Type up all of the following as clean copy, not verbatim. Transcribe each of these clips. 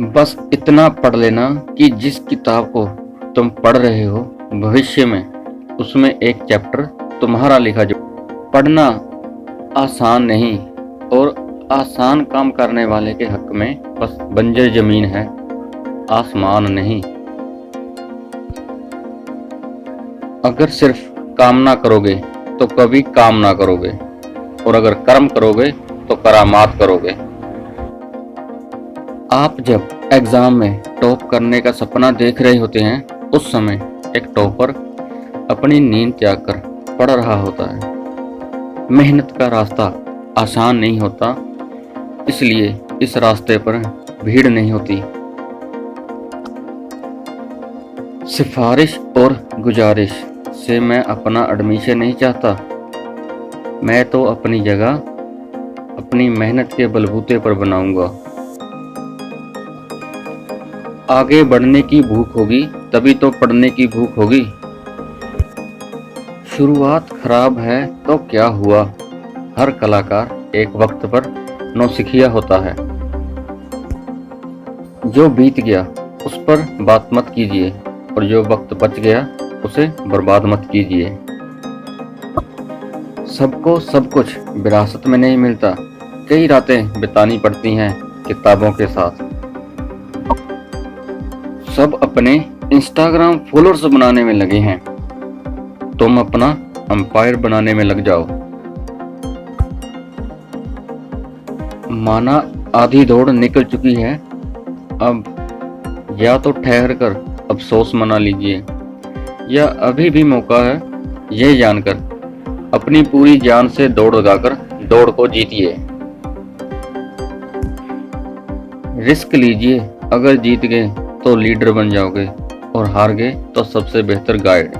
बस इतना पढ़ लेना कि जिस किताब को तुम पढ़ रहे हो भविष्य में उसमें एक चैप्टर तुम्हारा लिखा जो पढ़ना आसान नहीं और आसान काम करने वाले के हक में बस बंजर जमीन है, आसमान नहीं। अगर सिर्फ कामना करोगे तो कभी काम ना करोगे, और अगर कर्म करोगे तो करामात करोगे। आप जब एग्जाम में टॉप करने का सपना देख रहे होते हैं उस समय एक टॉपर अपनी नींद त्याग कर पढ़ रहा होता है। मेहनत का रास्ता आसान नहीं होता, इसलिए इस रास्ते पर भीड़ नहीं होती। सिफारिश और गुजारिश से मैं अपना एडमिशन नहीं चाहता। मैं तो अपनी जगह अपनी मेहनत के बलबूते पर बनाऊंगा। आगे बढ़ने की भूख होगी तभी तो पढ़ने की भूख होगी। शुरुआत खराब है तो क्या हुआ, हर कलाकार एक वक्त पर नौसिखिया होता है। जो बीत गया उस पर बात मत कीजिए, और जो वक्त बच गया उसे बर्बाद मत कीजिए। सबको सब कुछ विरासत में नहीं मिलता, कई रातें बितानी पड़ती हैं किताबों के साथ। सब अपने इंस्टाग्राम फॉलोअर्स बनाने में लगे हैं, तुम अपना एम्पायर बनाने में लग जाओ। माना आधी दौड़ निकल चुकी है, अब या तो ठहर कर अफसोस मना लीजिए, या अभी भी मौका है यह जानकर अपनी पूरी जान से दौड़ लगाकर दौड़ को जीतिए। रिस्क लीजिए, अगर जीत गए तो लीडर बन जाओगे, और हार गए तो सबसे बेहतर गाइड।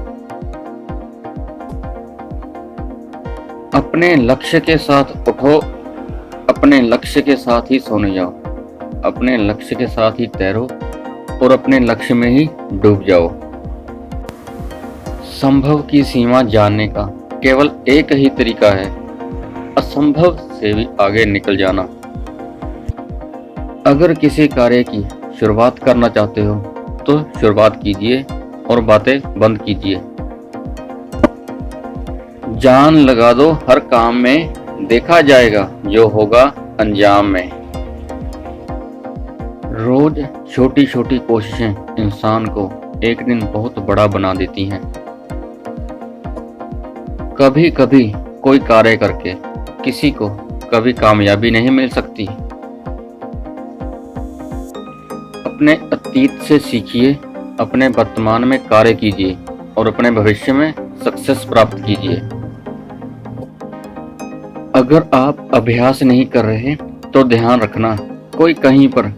अपने लक्ष्य के साथ उठो, अपने लक्ष्य के साथ ही सोने जाओ, अपने लक्ष्य के साथ ही तैरो, और अपने लक्ष्य में ही डूब जाओ। संभव की सीमा जानने का केवल एक ही तरीका है, असंभव से भी आगे निकल जाना। अगर किसी कार्य की शुरुआत करना चाहते हो तो शुरुआत कीजिए और बातें बंद कीजिए। जान लगा दो हर काम में, देखा जाएगा जो होगा अंजाम में। रोज छोटी छोटी कोशिशें इंसान को एक दिन बहुत बड़ा बना देती हैं। कभी कभी कोई कार्य करके किसी को कभी कामयाबी नहीं मिल सकती। अपने अतीत से सीखिए, अपने वर्तमान में कार्य कीजिए, और अपने भविष्य में सक्सेस प्राप्त कीजिए। अगर आप अभ्यास नहीं कर रहे तो ध्यान रखना कोई कहीं पर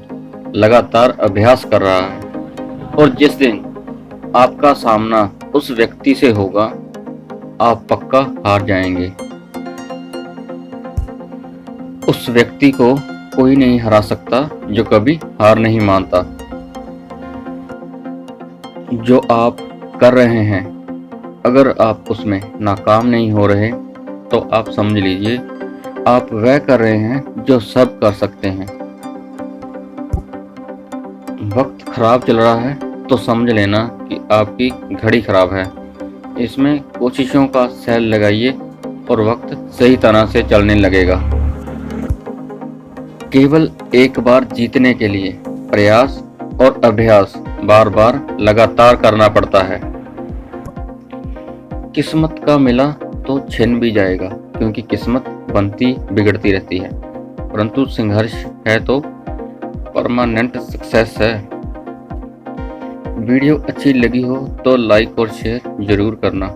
लगातार अभ्यास कर रहा है, और जिस दिन आपका सामना उस व्यक्ति से होगा आप पक्का हार जाएंगे। उस व्यक्ति को कोई नहीं हरा सकता जो कभी हार नहीं मानता। जो आप कर रहे हैं अगर आप उसमें नाकाम नहीं हो रहे तो आप समझ लीजिए आप वह कर रहे हैं जो सब कर सकते हैं। वक्त खराब चल रहा है तो समझ लेना कि आपकी घड़ी खराब है। इसमें कोशिशों का सेल लगाइए और वक्त सही तरह से चलने लगेगा। केवल एक बार जीतने के लिए प्रयास और अभ्यास बार बार लगातार करना पड़ता है। किस्मत का मिला तो छिन भी जाएगा, क्योंकि किस्मत बनती बिगड़ती रहती है, परंतु संघर्ष है तो परमानेंट सक्सेस है। वीडियो अच्छी लगी हो तो लाइक और शेयर जरूर करना।